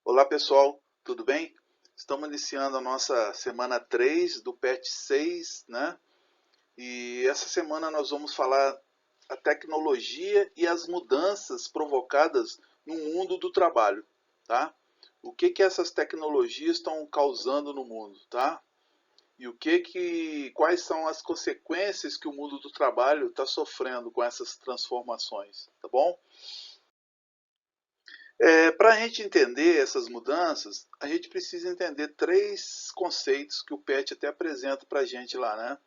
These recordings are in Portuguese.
Olá pessoal, tudo bem? Estamos iniciando a nossa semana 3 do PET 6, né? E essa semana nós vamos falar a tecnologia e as mudanças provocadas no mundo do trabalho, tá? O que essas tecnologias estão causando no mundo, tá? E quais são as consequências que o mundo do trabalho está sofrendo com essas transformações, tá bom? Para a gente entender essas mudanças, a gente precisa entender três conceitos que o PET até apresenta para a gente lá, né?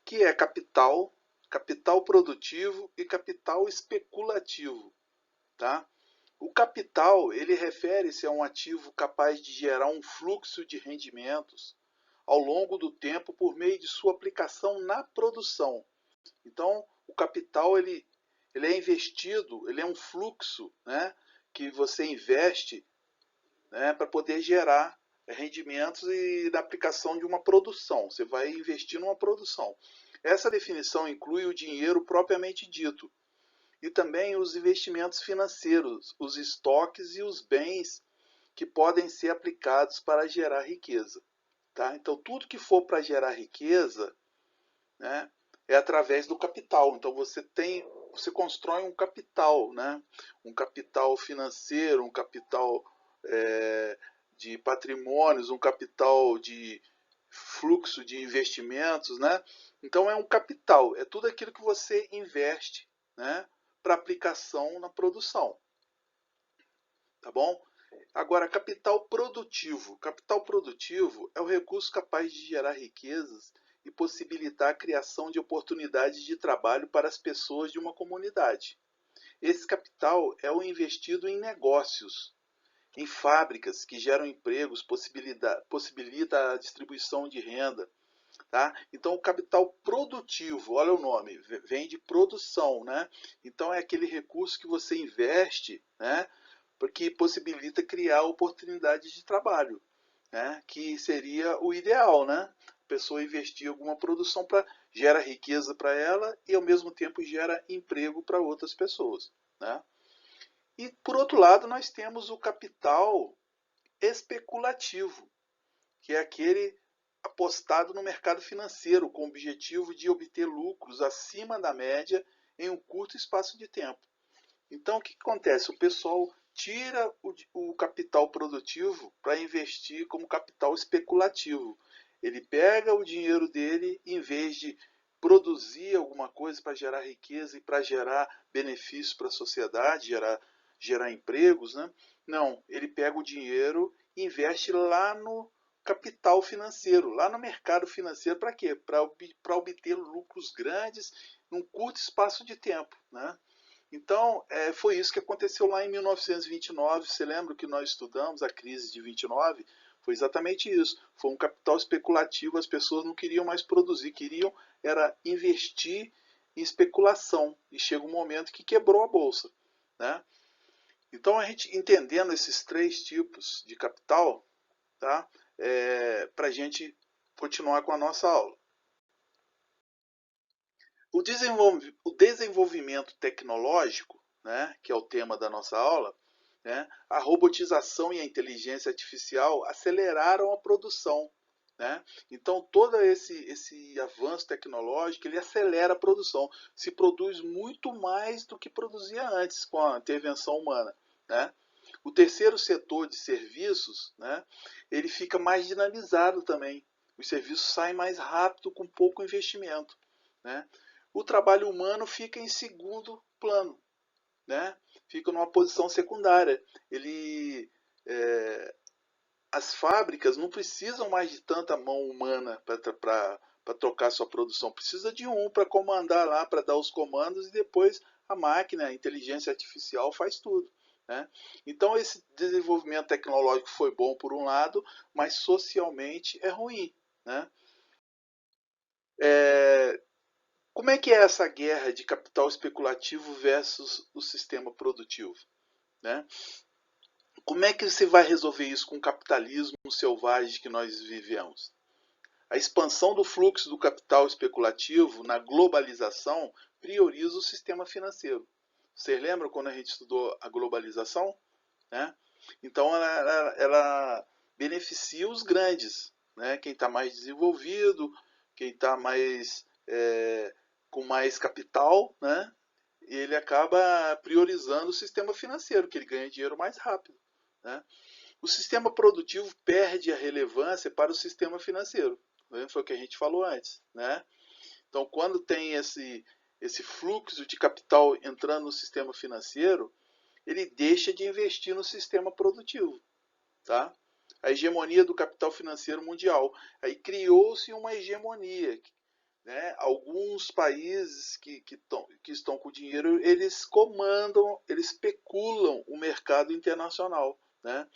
Que é capital, capital produtivo e capital especulativo, tá? O capital, ele refere-se a um ativo capaz de gerar um fluxo de rendimentos ao longo do tempo por meio de sua aplicação na produção. Então, o capital ele é investido, ele é um fluxo, né, que você investe, né, para poder gerar rendimentos e da aplicação de uma produção. Você vai investir numa produção. Essa definição inclui o dinheiro propriamente dito e também os investimentos financeiros, os estoques e os bens que podem ser aplicados para gerar riqueza. Tá? Então, tudo que for para gerar riqueza, né, é através do capital. Então, você constrói um capital, né? Um capital financeiro, um capital de patrimônios, um capital de fluxo de investimentos, né? Então é um capital, é tudo aquilo que você investe, né, para aplicação na produção, tá bom? Agora, capital produtivo. Capital produtivo é o recurso capaz de gerar riquezas e possibilitar a criação de oportunidades de trabalho para as pessoas de uma comunidade. Esse capital é o investido em negócios, em fábricas que geram empregos, possibilita a distribuição de renda. Tá? Então, o capital produtivo, olha o nome, vem de produção. Né? Então, é aquele recurso que você investe, né, porque possibilita criar oportunidades de trabalho, né, que seria o ideal. Né? A pessoa investir em alguma produção para gera riqueza para ela e, ao mesmo tempo, gera emprego para outras pessoas. Né? E, por outro lado, nós temos o capital especulativo, que é aquele apostado no mercado financeiro com o objetivo de obter lucros acima da média em um curto espaço de tempo. Então, o que acontece? O pessoal tira o capital produtivo para investir como capital especulativo. Ele pega o dinheiro dele, em vez de produzir alguma coisa para gerar riqueza e para gerar benefícios para a sociedade, gerar empregos, né? Não, ele pega o dinheiro e investe lá no capital financeiro, lá no mercado financeiro, para quê? Para obter lucros grandes num curto espaço de tempo, né? Então, foi isso que aconteceu lá em 1929. Você lembra que nós estudamos a crise de 29? Foi exatamente isso. Foi um capital especulativo, as pessoas não queriam mais produzir, queriam era investir em especulação. E chega um momento que quebrou a bolsa. Né? Então, a gente entendendo esses três tipos de capital, tá? Para a gente continuar com a nossa aula. O desenvolvimento tecnológico, né, que é o tema da nossa aula, né, a robotização e a inteligência artificial aceleraram a produção. Né? Então, todo esse avanço tecnológico ele acelera a produção. Se produz muito mais do que produzia antes com a intervenção humana. Né? O terceiro setor de serviços, né, ele fica mais dinamizado também. Os serviços saem mais rápido com pouco investimento. Né? O trabalho humano fica em segundo plano, né? Fica numa posição secundária. As fábricas não precisam mais de tanta mão humana para tocar sua produção. Precisa de um para comandar lá, para dar os comandos e depois a máquina, a inteligência artificial faz tudo. Né? Então esse desenvolvimento tecnológico foi bom por um lado, mas socialmente é ruim. Né? É, Como é que é essa guerra de capital especulativo versus o sistema produtivo? Né? Como é que você vai resolver isso com o capitalismo selvagem que nós vivemos? A expansão do fluxo do capital especulativo na globalização prioriza o sistema financeiro. Vocês lembram quando a gente estudou a globalização? Né? Então, ela beneficia os grandes, né? Quem está mais desenvolvido, quem está mais com mais capital, né? Ele acaba priorizando o sistema financeiro, que ele ganha dinheiro mais rápido, né? O sistema produtivo perde a relevância para o sistema financeiro, né? Foi o que a gente falou antes, né? Então, quando tem esse fluxo de capital entrando no sistema financeiro, ele deixa de investir no sistema produtivo, tá? A hegemonia do capital financeiro mundial. Aí criou-se uma hegemonia, né? Alguns países que estão com dinheiro, eles comandam, eles especulam o mercado internacional, né?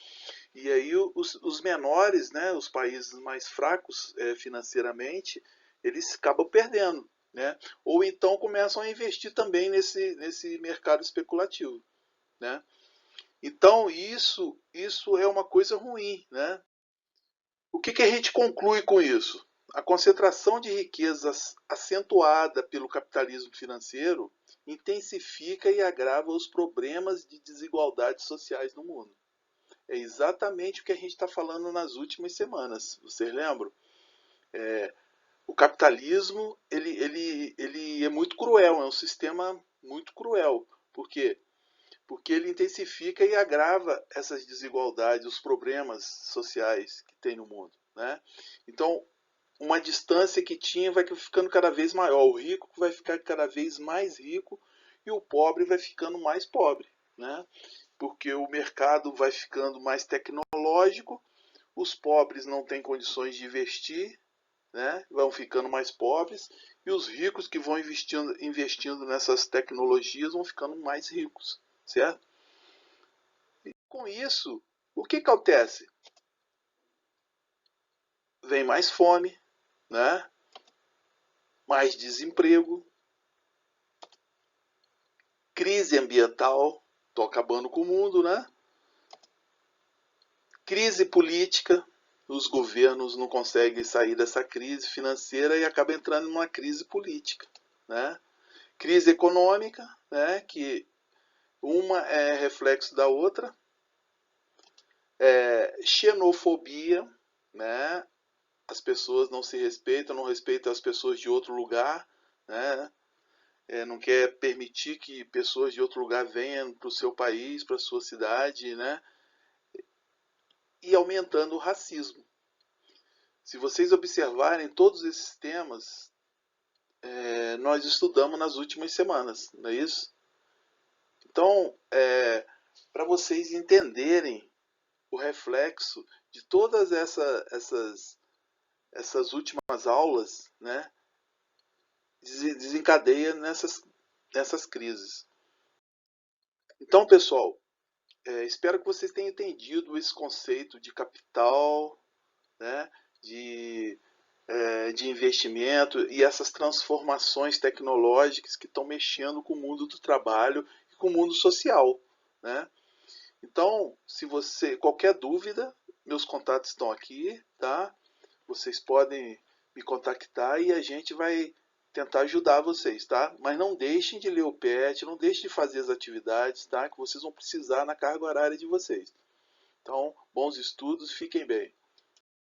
E aí os menores, né, os países mais fracos financeiramente, eles acabam perdendo, né? Ou então começam a investir também nesse mercado especulativo, né? Então isso é uma coisa ruim, né? O que a gente conclui com isso? A concentração de riquezas acentuada pelo capitalismo financeiro intensifica e agrava os problemas de desigualdades sociais no mundo. É exatamente o que a gente está falando nas últimas semanas. Vocês lembram? O capitalismo ele é muito cruel, é um sistema muito cruel. Por quê? Porque ele intensifica e agrava essas desigualdades, os problemas sociais que tem no mundo, né? Então, uma distância que tinha vai ficando cada vez maior. O rico vai ficar cada vez mais rico e o pobre vai ficando mais pobre, né? Porque o mercado vai ficando mais tecnológico, os pobres não têm condições de investir, né? Vão ficando mais pobres, e os ricos que vão investindo nessas tecnologias vão ficando mais ricos, certo? E com isso, o que acontece? Vem mais fome, né? Mais desemprego, crise ambiental, estou acabando com o mundo, né? Crise política, os governos não conseguem sair dessa crise financeira e acabam entrando numa crise política, né? Crise econômica, né? Que uma é reflexo da outra. Xenofobia, né? As pessoas não se respeitam, não respeitam as pessoas de outro lugar, né? Não quer permitir que pessoas de outro lugar venham para o seu país, para a sua cidade, né? E aumentando o racismo. Se vocês observarem todos esses temas, nós estudamos nas últimas semanas, não é isso? Então, para vocês entenderem o reflexo de todas essas últimas aulas, né, desencadeia nessas crises. Então, pessoal, espero que vocês tenham entendido esse conceito de capital, né, de investimento e essas transformações tecnológicas que estão mexendo com o mundo do trabalho e com o mundo social, né? Então, se você qualquer dúvida, meus contatos estão aqui, tá? Vocês podem me contactar e a gente vai tentar ajudar vocês, tá? Mas não deixem de ler o PET, não deixem de fazer as atividades, tá? Que vocês vão precisar na carga horária de vocês. Então, bons estudos, fiquem bem.